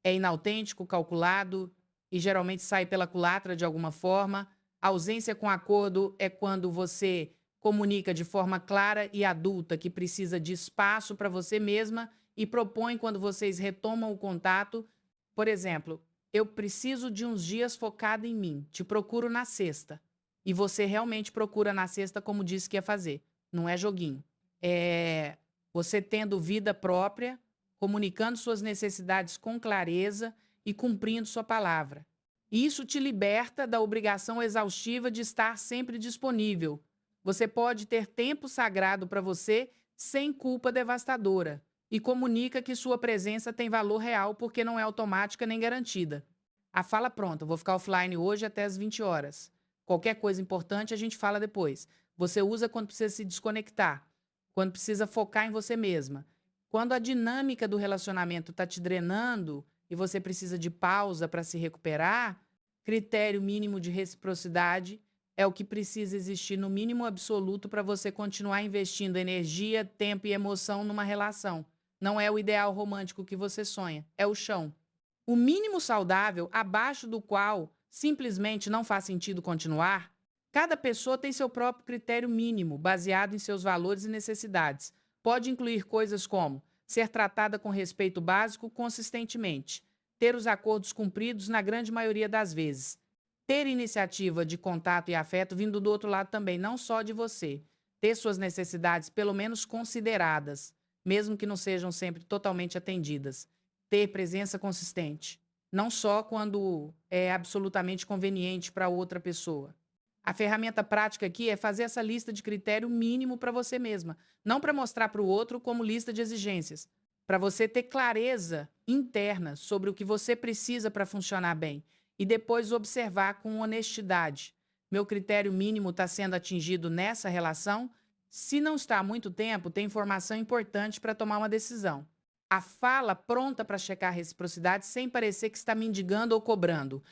[SPEAKER 1] É inautêntico, calculado e geralmente sai pela culatra de alguma forma. Ausência com acordo é quando você comunica de forma clara e adulta que precisa de espaço para você mesma e propõe quando vocês retomam o contato. Por exemplo, eu preciso de uns dias focado em mim, te procuro na sexta. E você realmente procura na sexta como disse que ia fazer. Não é joguinho. É você tendo vida própria, comunicando suas necessidades com clareza e cumprindo sua palavra. Isso te liberta da obrigação exaustiva de estar sempre disponível. Você pode ter tempo sagrado para você sem culpa devastadora e comunica que sua presença tem valor real porque não é automática nem garantida. A fala pronta, vou ficar offline hoje até as 20 horas. Qualquer coisa importante a gente fala depois. Você usa quando precisa se desconectar, quando precisa focar em você mesma. Quando a dinâmica do relacionamento está te drenando e você precisa de pausa para se recuperar, critério mínimo de reciprocidade é o que precisa existir no mínimo absoluto para você continuar investindo energia, tempo e emoção numa relação. Não é o ideal romântico que você sonha, é o chão. O mínimo saudável, abaixo do qual simplesmente não faz sentido continuar, cada pessoa tem seu próprio critério mínimo, baseado em seus valores e necessidades. Pode incluir coisas como ser tratada com respeito básico consistentemente, ter os acordos cumpridos na grande maioria das vezes, ter iniciativa de contato e afeto vindo do outro lado também, não só de você, ter suas necessidades pelo menos consideradas, mesmo que não sejam sempre totalmente atendidas, ter presença consistente, não só quando é absolutamente conveniente para outra pessoa. A ferramenta prática aqui é fazer essa lista de critério mínimo para você mesma, não para mostrar para o outro como lista de exigências, para você ter clareza interna sobre o que você precisa para funcionar bem e depois observar com honestidade. Meu critério mínimo está sendo atingido nessa relação? Se não está há muito tempo, tem informação importante para tomar uma decisão. A fala pronta para checar a reciprocidade sem parecer que está mendigando ou cobrando.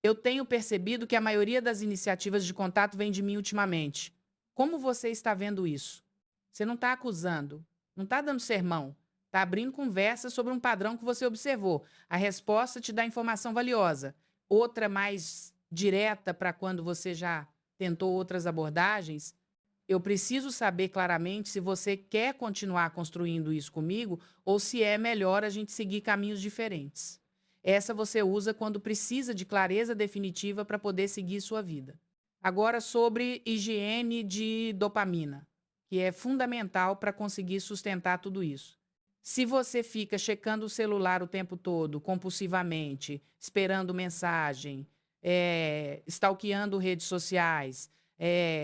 [SPEAKER 1] Eu tenho percebido que a maioria das iniciativas de contato vem de mim ultimamente. Como você está vendo isso? Você não está acusando, não está dando sermão, está abrindo conversa sobre um padrão que você observou. A resposta te dá informação valiosa. Outra mais direta para quando você já tentou outras abordagens. Eu preciso saber claramente se você quer continuar construindo isso comigo ou se é melhor a gente seguir caminhos diferentes. Essa você usa quando precisa de clareza definitiva para poder seguir sua vida. Agora, sobre higiene de dopamina, que é fundamental para conseguir sustentar tudo isso. Se você fica checando o celular o tempo todo, compulsivamente, esperando mensagem, stalkeando redes sociais,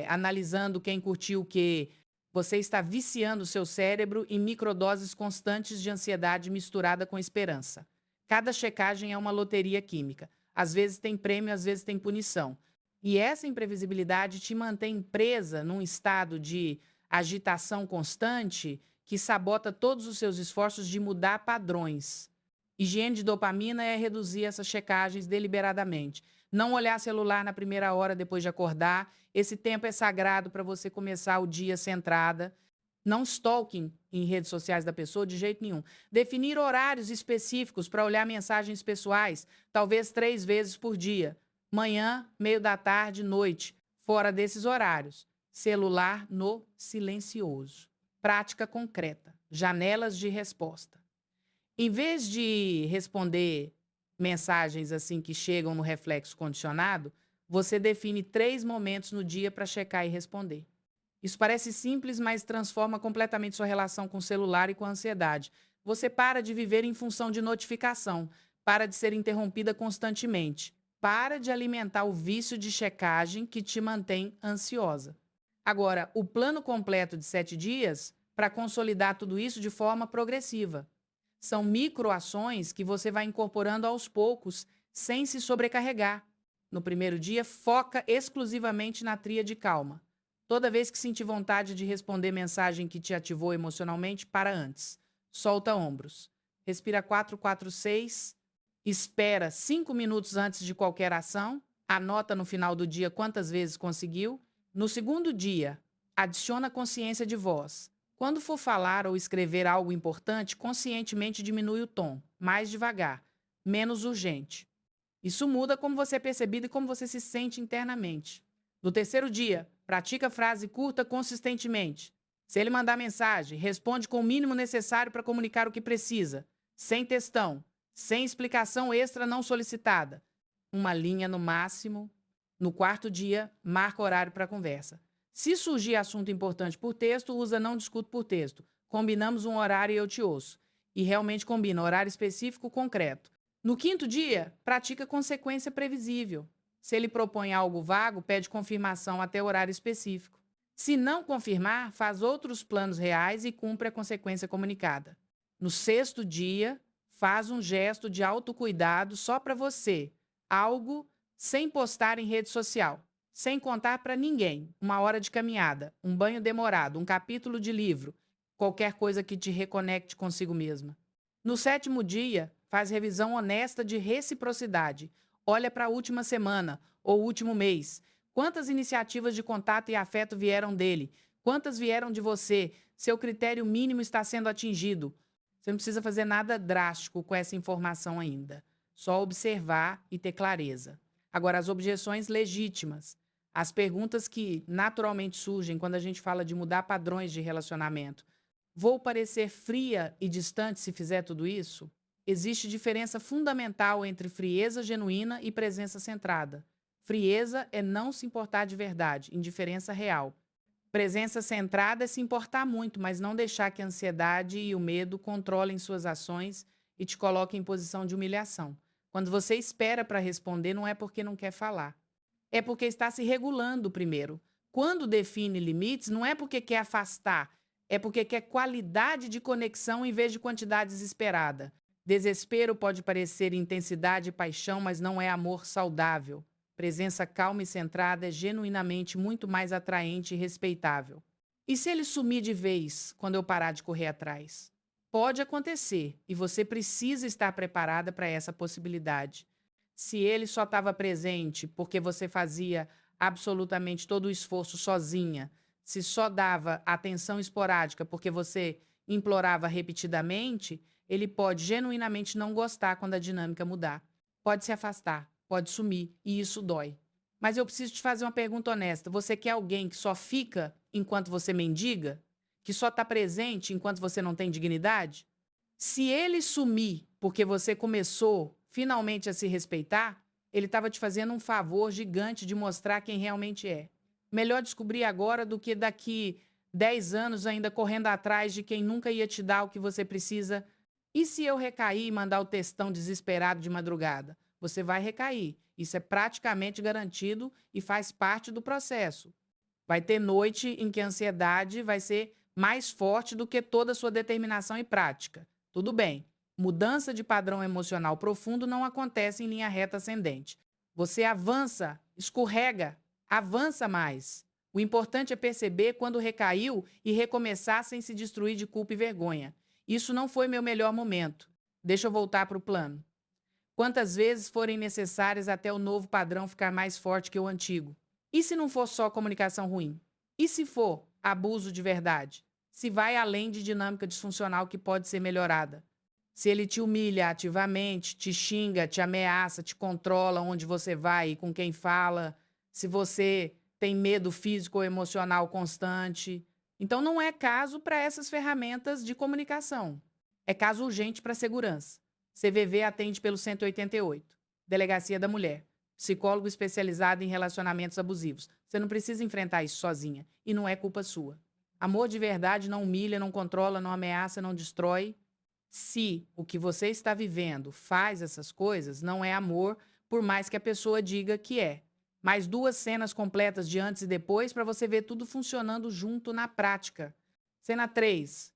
[SPEAKER 1] analisando quem curtiu o quê, você está viciando o seu cérebro em microdoses constantes de ansiedade misturada com esperança. Cada checagem é uma loteria química. Às vezes tem prêmio, às vezes tem punição. E essa imprevisibilidade te mantém presa num estado de agitação constante que sabota todos os seus esforços de mudar padrões. Higiene de dopamina é reduzir essas checagens deliberadamente. Não olhar celular na primeira hora depois de acordar. Esse tempo é sagrado para você começar o dia centrada. Não stalking em redes sociais da pessoa de jeito nenhum. Definir horários específicos para olhar mensagens pessoais, talvez 3 vezes por dia. Manhã, meio da tarde, noite. Fora desses horários. Celular no silencioso. Prática concreta. Janelas de resposta. Em vez de responder mensagens assim que chegam no reflexo condicionado, você define 3 momentos no dia para checar e responder. Isso parece simples, mas transforma completamente sua relação com o celular e com a ansiedade. Você para de viver em função de notificação, para de ser interrompida constantemente, para de alimentar o vício de checagem que te mantém ansiosa. Agora, o plano completo de 7 dias para consolidar tudo isso de forma progressiva. São microações que você vai incorporando aos poucos, sem se sobrecarregar. No primeiro dia, foca exclusivamente na tríade calma. Toda vez que sentir vontade de responder mensagem que te ativou emocionalmente, para antes. Solta ombros. Respira 4, 4, 6. Espera 5 minutos antes de qualquer ação. Anota no final do dia quantas vezes conseguiu. No segundo dia, adiciona consciência de voz. Quando for falar ou escrever algo importante, conscientemente diminui o tom, mais devagar, menos urgente. Isso muda como você é percebido e como você se sente internamente. No terceiro dia, pratica a frase curta consistentemente. Se ele mandar mensagem, responde com o mínimo necessário para comunicar o que precisa, sem textão, sem explicação extra não solicitada. Uma linha no máximo. No quarto dia, marca horário para conversa. Se surgir assunto importante por texto, usa não discuto por texto. Combinamos um horário e eu te ouço. E realmente combina horário específico concreto. No quinto dia, pratica consequência previsível. Se ele propõe algo vago, pede confirmação até horário específico. Se não confirmar, faz outros planos reais e cumpre a consequência comunicada. No sexto dia, faz um gesto de autocuidado só para você. Algo sem postar em rede social. Sem contar para ninguém. Uma hora de caminhada, um banho demorado, um capítulo de livro. Qualquer coisa que te reconecte consigo mesma. No sétimo dia, faz revisão honesta de reciprocidade. Olha para a última semana ou último mês. Quantas iniciativas de contato e afeto vieram dele? Quantas vieram de você? Seu critério mínimo está sendo atingido. Você não precisa fazer nada drástico com essa informação ainda. Só observar e ter clareza. Agora, as objeções legítimas. As perguntas que naturalmente surgem quando a gente fala de mudar padrões de relacionamento. Vou parecer fria e distante se fizer tudo isso? Existe diferença fundamental entre frieza genuína e presença centrada. Frieza é não se importar de verdade, indiferença real. Presença centrada é se importar muito, mas não deixar que a ansiedade e o medo controlem suas ações e te coloquem em posição de humilhação. Quando você espera para responder, não é porque não quer falar. É porque está se regulando primeiro. Quando define limites, não é porque quer afastar, é porque quer qualidade de conexão em vez de quantidade desesperada. Desespero pode parecer intensidade e paixão, mas não é amor saudável. Presença calma e centrada é genuinamente muito mais atraente e respeitável. E se ele sumir de vez quando eu parar de correr atrás? Pode acontecer e você precisa estar preparada para essa possibilidade. Se ele só estava presente porque você fazia absolutamente todo o esforço sozinha, se só dava atenção esporádica porque você implorava repetidamente, ele pode genuinamente não gostar quando a dinâmica mudar. Pode se afastar, pode sumir, e isso dói. Mas eu preciso te fazer uma pergunta honesta. Você quer alguém que só fica enquanto você mendiga? Que só está presente enquanto você não tem dignidade? Se ele sumir porque você começou finalmente a se respeitar, ele estava te fazendo um favor gigante de mostrar quem realmente é. Melhor descobrir agora do que daqui 10 anos ainda correndo atrás de quem nunca ia te dar o que você precisa. E se eu recair e mandar o textão desesperado de madrugada? Você vai recair. Isso é praticamente garantido e faz parte do processo. Vai ter noite em que a ansiedade vai ser mais forte do que toda a sua determinação e prática. Tudo bem. Mudança de padrão emocional profundo não acontece em linha reta ascendente. Você avança, escorrega, avança mais. O importante é perceber quando recaiu e recomeçar sem se destruir de culpa e vergonha. Isso não foi meu melhor momento. Deixa eu voltar para o plano. Quantas vezes forem necessárias até o novo padrão ficar mais forte que o antigo? E se não for só comunicação ruim? E se for abuso de verdade? Se vai além de dinâmica disfuncional que pode ser melhorada? Se ele te humilha ativamente, te xinga, te ameaça, te controla onde você vai e com quem fala, se você tem medo físico ou emocional constante. Então, não é caso para essas ferramentas de comunicação. É caso urgente para a segurança. CVV atende pelo 188. Delegacia da Mulher. Psicólogo especializado em relacionamentos abusivos. Você não precisa enfrentar isso sozinha. E não é culpa sua. Amor de verdade não humilha, não controla, não ameaça, não destrói. Se o que você está vivendo faz essas coisas, não é amor, por mais que a pessoa diga que é. Mais 2 cenas completas de antes e depois para você ver tudo funcionando junto na prática. Cena 3.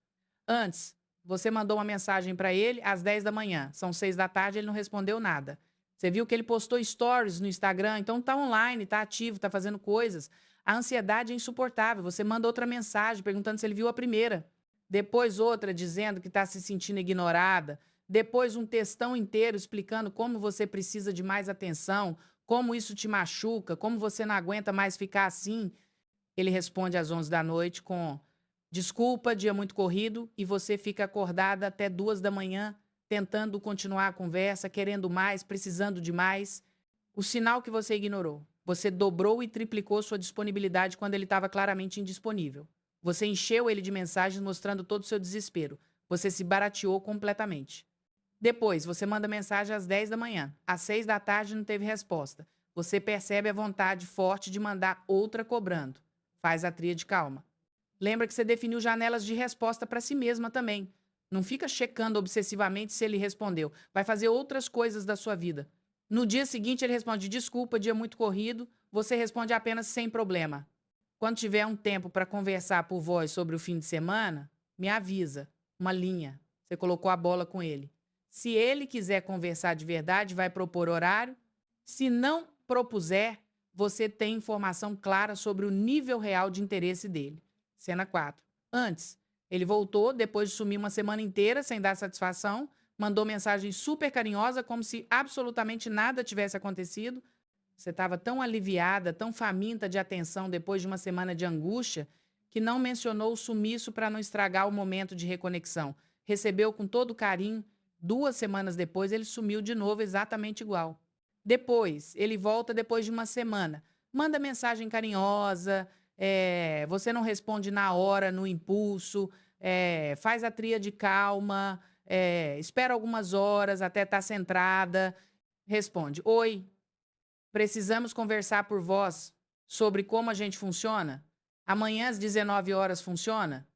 [SPEAKER 1] Antes, você mandou uma mensagem para ele às 10 da manhã. São 6 da tarde, ele não respondeu nada. Você viu que ele postou stories no Instagram, então tá online, tá ativo, tá fazendo coisas. A ansiedade é insuportável. Você manda outra mensagem perguntando se ele viu a primeira. Depois outra dizendo que está se sentindo ignorada. Depois um textão inteiro explicando como você precisa de mais atenção, como isso te machuca, como você não aguenta mais ficar assim. Ele responde às 11 da noite com desculpa, dia muito corrido, e você fica acordada até 2 da manhã, tentando continuar a conversa, querendo mais, precisando de mais. O sinal que você ignorou. Você dobrou e triplicou sua disponibilidade quando ele estava claramente indisponível. Você encheu ele de mensagens mostrando todo o seu desespero. Você se barateou completamente. Depois, você manda mensagem às 10 da manhã. Às 6 da tarde não teve resposta. Você percebe a vontade forte de mandar outra cobrando. Faz a tríade calma. Lembra que você definiu janelas de resposta para si mesma também. Não fica checando obsessivamente se ele respondeu. Vai fazer outras coisas da sua vida. No dia seguinte, ele responde: desculpa, dia muito corrido. Você responde apenas sem problema. Quando tiver um tempo para conversar por voz sobre o fim de semana, me avisa. Uma linha. Você colocou a bola com ele. Se ele quiser conversar de verdade, vai propor horário. Se não propuser, você tem informação clara sobre o nível real de interesse dele. Cena 4. Antes, ele voltou depois de sumir uma semana inteira sem dar satisfação, mandou mensagem super carinhosa, como se absolutamente nada tivesse acontecido. Você estava tão aliviada, tão faminta de atenção depois de uma semana de angústia, que não mencionou o sumiço para não estragar o momento de reconexão. Recebeu com todo carinho. 2 semanas depois, ele sumiu de novo, exatamente igual. Depois, ele volta depois de uma semana. Manda mensagem carinhosa, você não responde na hora, no impulso, faz a tríade calma, espera algumas horas até estar centrada. Responde: oi, precisamos conversar por voz sobre como a gente funciona? Amanhã às 19 horas funciona?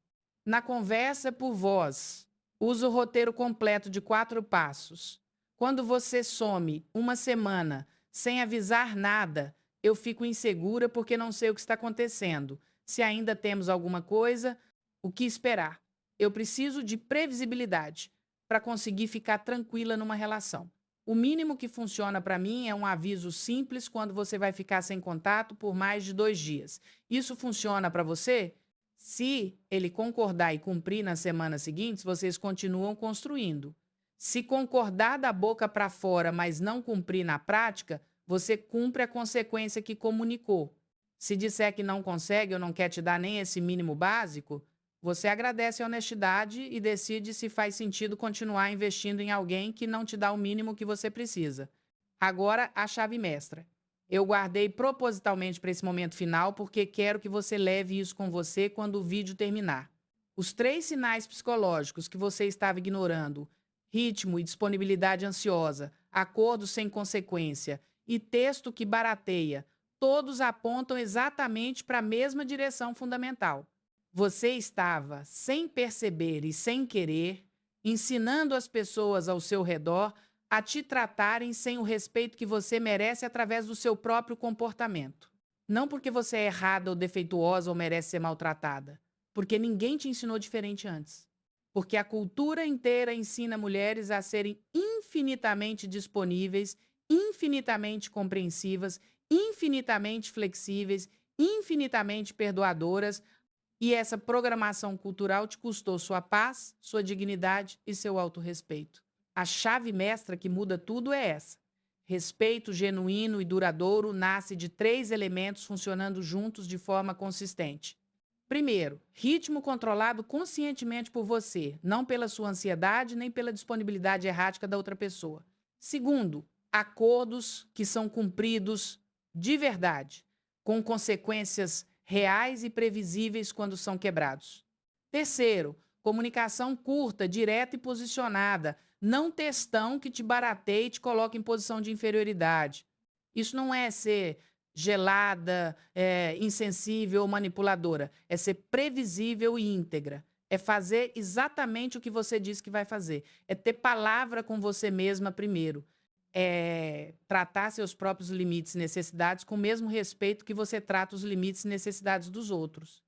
[SPEAKER 1] Na conversa por voz, usa o roteiro completo de 4 passos. Quando você some uma semana sem avisar nada, eu fico insegura porque não sei o que está acontecendo. Se ainda temos alguma coisa, o que esperar? Eu preciso de previsibilidade para conseguir ficar tranquila numa relação. O mínimo que funciona para mim é um aviso simples quando você vai ficar sem contato por mais de 2 dias. Isso funciona para você? Se ele concordar e cumprir nas semanas seguintes, vocês continuam construindo. Se concordar da boca para fora, mas não cumprir na prática, você cumpre a consequência que comunicou. Se disser que não consegue ou não quer te dar nem esse mínimo básico, você agradece a honestidade e decide se faz sentido continuar investindo em alguém que não te dá o mínimo que você precisa. Agora, a chave mestra. Eu guardei propositalmente para esse momento final porque quero que você leve isso com você quando o vídeo terminar. Os 3 sinais psicológicos que você estava ignorando, ritmo e disponibilidade ansiosa, acordo sem consequência e texto que barateia, todos apontam exatamente para a mesma direção fundamental. Você estava, sem perceber e sem querer, ensinando as pessoas ao seu redor a te tratarem sem o respeito que você merece através do seu próprio comportamento. Não porque você é errada ou defeituosa ou merece ser maltratada, porque ninguém te ensinou diferente antes. Porque a cultura inteira ensina mulheres a serem infinitamente disponíveis, infinitamente compreensivas, infinitamente flexíveis, infinitamente perdoadoras, e essa programação cultural te custou sua paz, sua dignidade e seu autorrespeito. A chave mestra que muda tudo é essa. Respeito genuíno e duradouro nasce de 3 elementos funcionando juntos de forma consistente. Primeiro, ritmo controlado conscientemente por você, não pela sua ansiedade nem pela disponibilidade errática da outra pessoa. Segundo, acordos que são cumpridos de verdade, com consequências reais e previsíveis quando são quebrados. Terceiro, comunicação curta, direta e posicionada, não textão que te barateie e te coloque em posição de inferioridade. Isso não é ser gelada, insensível ou manipuladora. É ser previsível e íntegra. É fazer exatamente o que você disse que vai fazer. É ter palavra com você mesma primeiro. É tratar seus próprios limites e necessidades com o mesmo respeito que você trata os limites e necessidades dos outros.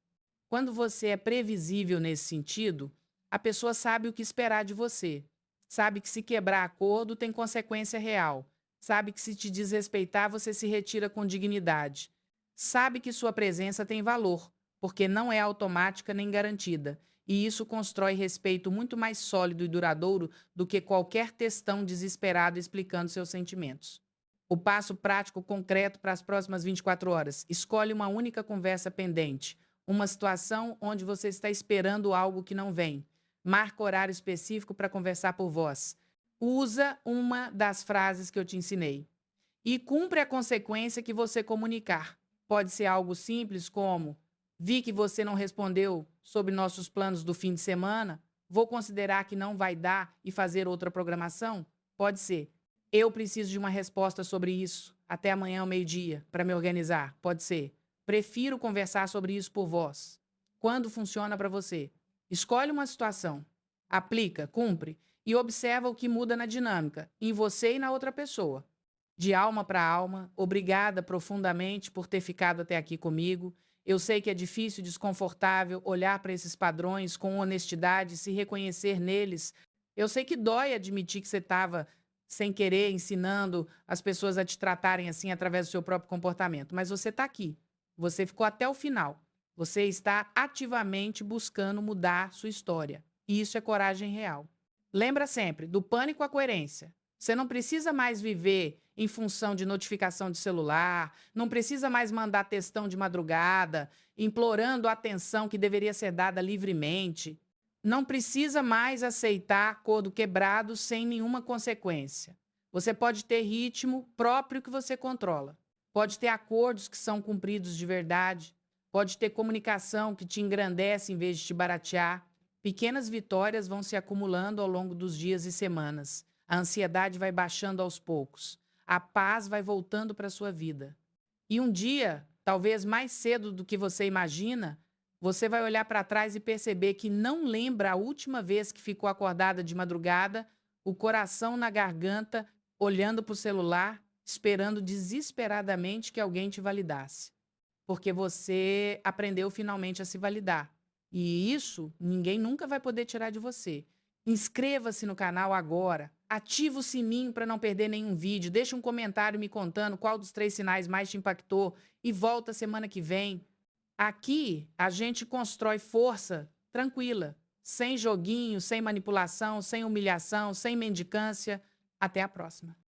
[SPEAKER 1] Quando você é previsível nesse sentido, a pessoa sabe o que esperar de você. Sabe que se quebrar acordo tem consequência real. Sabe que se te desrespeitar, você se retira com dignidade. Sabe que sua presença tem valor, porque não é automática nem garantida. E isso constrói respeito muito mais sólido e duradouro do que qualquer textão desesperado explicando seus sentimentos. O passo prático concreto para as próximas 24 horas. Escolhe uma única conversa pendente, uma situação onde você está esperando algo que não vem. Marca horário específico para conversar por voz. Usa uma das frases que eu te ensinei. E cumpre a consequência que você comunicar. Pode ser algo simples como: vi que você não respondeu sobre nossos planos do fim de semana, vou considerar que não vai dar e fazer outra programação? Pode ser: eu preciso de uma resposta sobre isso até amanhã ao meio-dia para me organizar. Pode ser: prefiro conversar sobre isso por voz. Quando funciona para você? Escolhe uma situação, aplica, cumpre e observa o que muda na dinâmica, em você e na outra pessoa. De alma para alma, obrigada profundamente por ter ficado até aqui comigo. Eu sei que é difícil e desconfortável olhar para esses padrões com honestidade, se reconhecer neles. Eu sei que dói admitir que você estava, sem querer, ensinando as pessoas a te tratarem assim através do seu próprio comportamento, mas você está aqui. Você ficou até o final. Você está ativamente buscando mudar sua história. E isso é coragem real. Lembra sempre, do pânico à coerência. Você não precisa mais viver em função de notificação de celular, não precisa mais mandar textão de madrugada, implorando a atenção que deveria ser dada livremente. Não precisa mais aceitar acordo quebrado sem nenhuma consequência. Você pode ter ritmo próprio que você controla. Pode ter acordos que são cumpridos de verdade. Pode ter comunicação que te engrandece em vez de te baratear. Pequenas vitórias vão se acumulando ao longo dos dias e semanas. A ansiedade vai baixando aos poucos. A paz vai voltando para a sua vida. E um dia, talvez mais cedo do que você imagina, você vai olhar para trás e perceber que não lembra a última vez que ficou acordada de madrugada, o coração na garganta, olhando para o celular, esperando desesperadamente que alguém te validasse. Porque você aprendeu finalmente a se validar. E isso ninguém nunca vai poder tirar de você. Inscreva-se no canal agora, ativa o sininho para não perder nenhum vídeo, deixa um comentário me contando qual dos 3 sinais mais te impactou e volta semana que vem. Aqui a gente constrói força tranquila, sem joguinho, sem manipulação, sem humilhação, sem mendicância. Até a próxima.